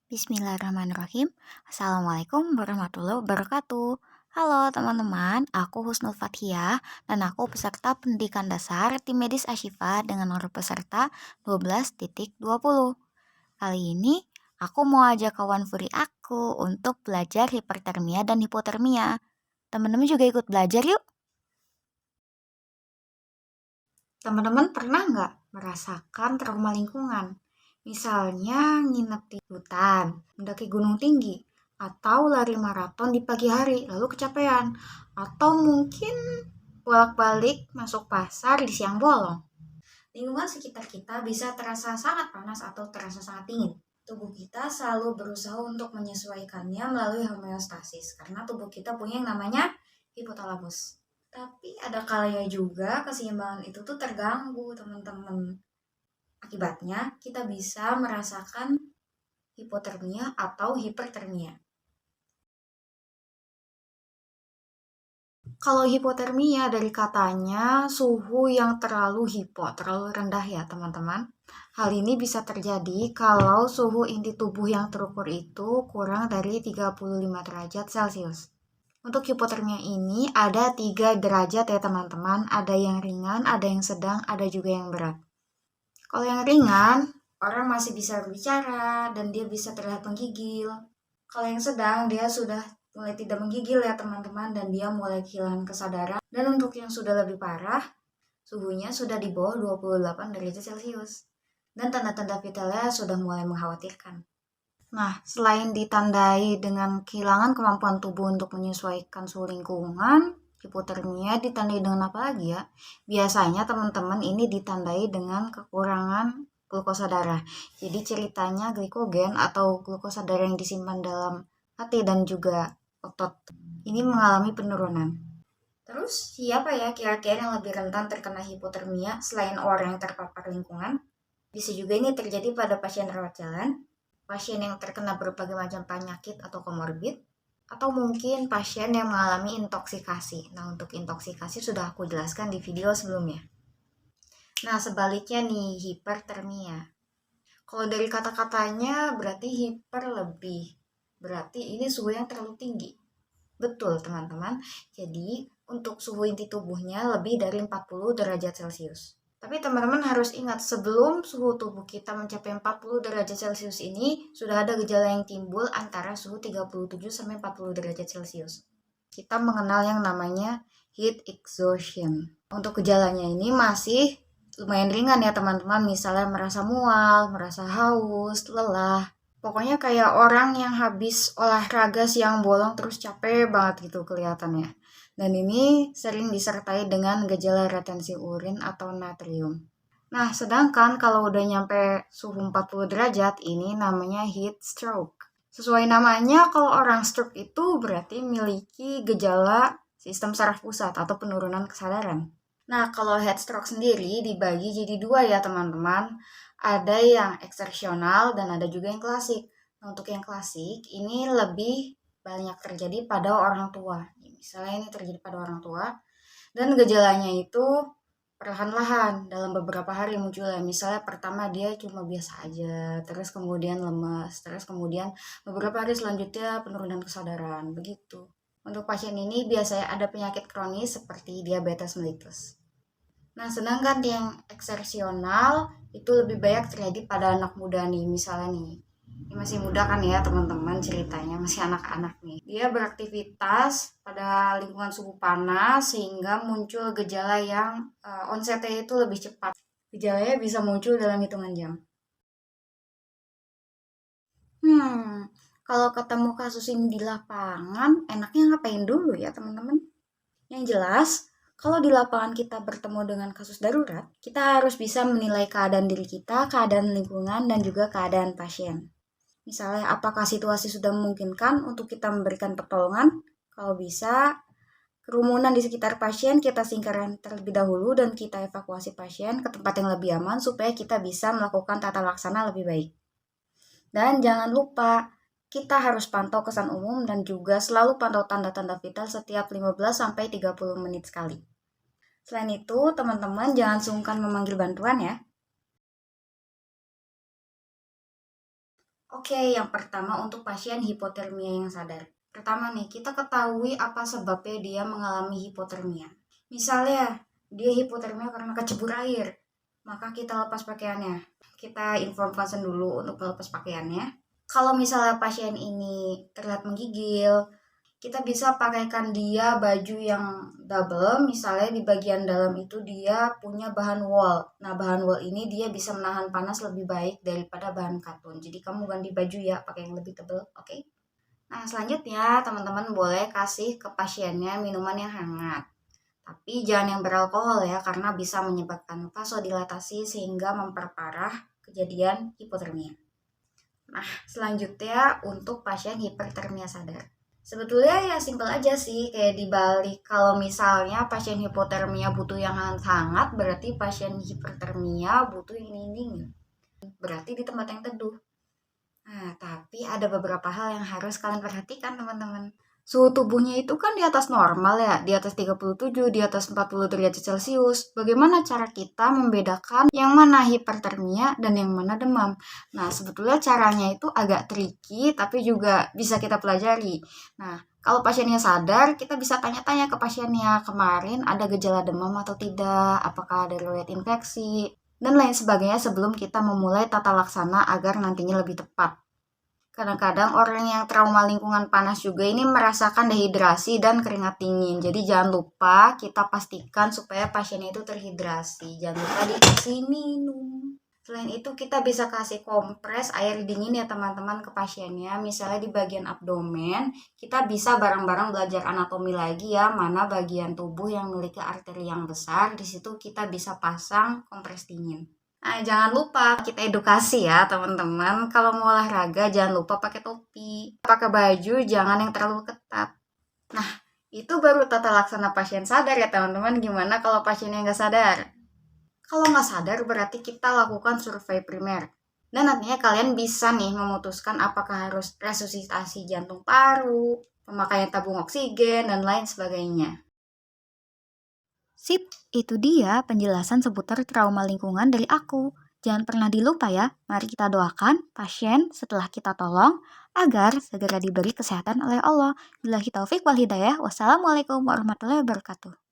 Bismillahirrahmanirrahim. Assalamualaikum warahmatullahi wabarakatuh. Halo teman-teman, aku Husnul Fathiyah dan aku peserta pendidikan dasar tim medis Ashifa dengan nomor peserta 12.20. Kali ini aku mau ajak kawan Furi aku untuk belajar hipertermia dan hipotermia. Teman-teman juga ikut belajar yuk. Teman-teman pernah nggak merasakan trauma lingkungan? Misalnya nginep di hutan, mendaki gunung tinggi, atau lari maraton di pagi hari lalu kecapean, atau mungkin bolak-balik masuk pasar di siang bolong. Lingkungan sekitar kita bisa terasa sangat panas atau terasa sangat dingin. Tubuh kita selalu berusaha untuk menyesuaikannya melalui homeostasis karena tubuh kita punya yang namanya hipotalamus. Tapi ada kalanya juga keseimbangan itu tuh terganggu, teman-teman. Akibatnya, kita bisa merasakan hipotermia atau hipertermia. Kalau hipotermia dari katanya suhu yang terlalu terlalu rendah ya teman-teman. Hal ini bisa terjadi kalau suhu inti tubuh yang terukur itu kurang dari 35 derajat Celcius. Untuk hipotermia ini ada 3 derajat ya teman-teman. Ada yang ringan, ada yang sedang, ada juga yang berat. Kalau yang ringan, orang masih bisa berbicara dan dia bisa terlihat menggigil. Kalau yang sedang, dia sudah mulai tidak menggigil ya teman-teman dan dia mulai kehilangan kesadaran. Dan untuk yang sudah lebih parah, suhunya sudah di bawah 28 derajat Celcius. Dan tanda-tanda vitalnya sudah mulai mengkhawatirkan. Nah, selain ditandai dengan kehilangan kemampuan tubuh untuk menyesuaikan suhu lingkungan, hipotermia ditandai dengan apa lagi ya? Biasanya teman-teman ini ditandai dengan kekurangan glukosa darah. Jadi ceritanya glikogen atau glukosa darah yang disimpan dalam hati dan juga otot ini mengalami penurunan. Terus siapa ya kira-kira yang lebih rentan terkena hipotermia selain orang yang terpapar lingkungan? Bisa juga ini terjadi pada pasien rawat jalan, pasien yang terkena berbagai macam penyakit atau komorbid, atau mungkin pasien yang mengalami intoksikasi. Nah, untuk intoksikasi sudah aku jelaskan di video sebelumnya. Nah, sebaliknya nih, hipertermia. Kalau dari kata-katanya berarti hiper lebih. Berarti ini suhu yang terlalu tinggi. Betul, teman-teman. Jadi, untuk suhu inti tubuhnya lebih dari 40 derajat Celcius. Tapi teman-teman harus ingat, sebelum suhu tubuh kita mencapai 40 derajat Celcius ini, sudah ada gejala yang timbul antara suhu 37-40 derajat Celcius. Kita mengenal yang namanya heat exhaustion. Untuk gejalanya ini masih lumayan ringan ya teman-teman, misalnya merasa mual, merasa haus, lelah. Pokoknya kayak orang yang habis olahraga siang bolong terus capek banget gitu kelihatannya. Dan ini sering disertai dengan gejala retensi urin atau natrium. Nah, sedangkan kalau udah nyampe suhu 40 derajat, ini namanya heat stroke. Sesuai namanya, kalau orang stroke itu berarti memiliki gejala sistem saraf pusat atau penurunan kesadaran. Nah, kalau heat stroke sendiri dibagi jadi dua ya teman-teman. Ada yang eksersional dan ada juga yang klasik. Nah, untuk yang klasik ini lebih banyak terjadi pada orang tua. Misalnya ini terjadi pada orang tua dan gejalanya itu perlahan-lahan dalam beberapa hari munculnya. Misalnya pertama dia cuma biasa aja, terus kemudian lemas, terus kemudian beberapa hari selanjutnya penurunan kesadaran, begitu. Untuk pasien ini biasanya ada penyakit kronis seperti diabetes mellitus. Nah, sedangkan yang eksersional itu lebih banyak terjadi pada anak muda nih, misalnya nih. Ini masih muda kan ya teman-teman ceritanya, masih anak-anak nih. Dia beraktivitas pada lingkungan suhu panas sehingga muncul gejala yang onsetnya itu lebih cepat. Gejalanya bisa muncul dalam hitungan jam. Kalau ketemu kasus ini di lapangan, enaknya ngapain dulu ya teman-teman? Yang jelas, kalau di lapangan kita bertemu dengan kasus darurat, kita harus bisa menilai keadaan diri kita, keadaan lingkungan, dan juga keadaan pasien. Misalnya, apakah situasi sudah memungkinkan untuk kita memberikan pertolongan? Kalau bisa, kerumunan di sekitar pasien kita singkirkan terlebih dahulu dan kita evakuasi pasien ke tempat yang lebih aman supaya kita bisa melakukan tata laksana lebih baik. Dan jangan lupa, kita harus pantau kesan umum dan juga selalu pantau tanda-tanda vital setiap 15-30 menit sekali. Selain itu, teman-teman jangan sungkan memanggil bantuan ya. Oke, yang pertama untuk pasien hipotermia yang sadar. Pertama nih, kita ketahui apa sebabnya dia mengalami hipotermia. Misalnya, dia hipotermia karena kecebur air, maka kita lepas pakaiannya. Kita inform pasien dulu untuk melepas pakaiannya. Kalau misalnya pasien ini terlihat menggigil, kita bisa pakaikan dia baju yang double, misalnya di bagian dalam itu dia punya bahan wool. Nah, bahan wool ini dia bisa menahan panas lebih baik daripada bahan katun. Jadi kamu ganti baju ya, pakai yang lebih tebal, oke? Nah, selanjutnya teman-teman boleh kasih ke pasiennya minuman yang hangat. Tapi jangan yang beralkohol ya, karena bisa menyebabkan vasodilatasi sehingga memperparah kejadian hipotermia. Nah, selanjutnya untuk pasien hipertermia sadar. Sebetulnya ya simpel aja sih, kayak dibalik kalau misalnya pasien hipotermia butuh yang hangat-hangat, berarti pasien hipertermia butuh yang dingin. Berarti di tempat yang teduh. Nah, tapi ada beberapa hal yang harus kalian perhatikan, teman-teman. Suhu tubuhnya itu kan di atas normal ya, di atas 37, di atas 40 derajat Celcius. Bagaimana cara kita membedakan yang mana hipertermia dan yang mana demam? Nah, sebetulnya caranya itu agak tricky, tapi juga bisa kita pelajari. Nah, kalau pasiennya sadar, kita bisa tanya-tanya ke pasiennya, kemarin ada gejala demam atau tidak, apakah ada riwayat infeksi, dan lain sebagainya sebelum kita memulai tata laksana agar nantinya lebih tepat. Kadang-kadang orang yang trauma lingkungan panas juga ini merasakan dehidrasi dan keringat dingin. Jadi jangan lupa kita pastikan supaya pasiennya itu terhidrasi. Jangan lupa dikasih minum. Selain itu kita bisa kasih kompres air dingin ya teman-teman ke pasiennya. Misalnya di bagian abdomen, kita bisa bareng-bareng belajar anatomi lagi ya, mana bagian tubuh yang memiliki arteri yang besar. Di situ kita bisa pasang kompres dingin. Nah, jangan lupa kita edukasi ya teman-teman. Kalau mau olahraga jangan lupa pakai topi. Pakai baju jangan yang terlalu ketat. Nah, itu baru tata laksana pasien sadar ya teman-teman. Gimana kalau pasiennya nggak sadar? Kalau nggak sadar berarti kita lakukan survei primer. Dan nantinya kalian bisa nih memutuskan apakah harus resusitasi jantung paru, pemakaian tabung oksigen, dan lain sebagainya. Sip, itu dia penjelasan seputar trauma lingkungan dari aku. Jangan pernah dilupa ya, mari kita doakan pasien setelah kita tolong agar segera diberi kesehatan oleh Allah. Billahi taufik wal hidayah. Wassalamualaikum warahmatullahi wabarakatuh.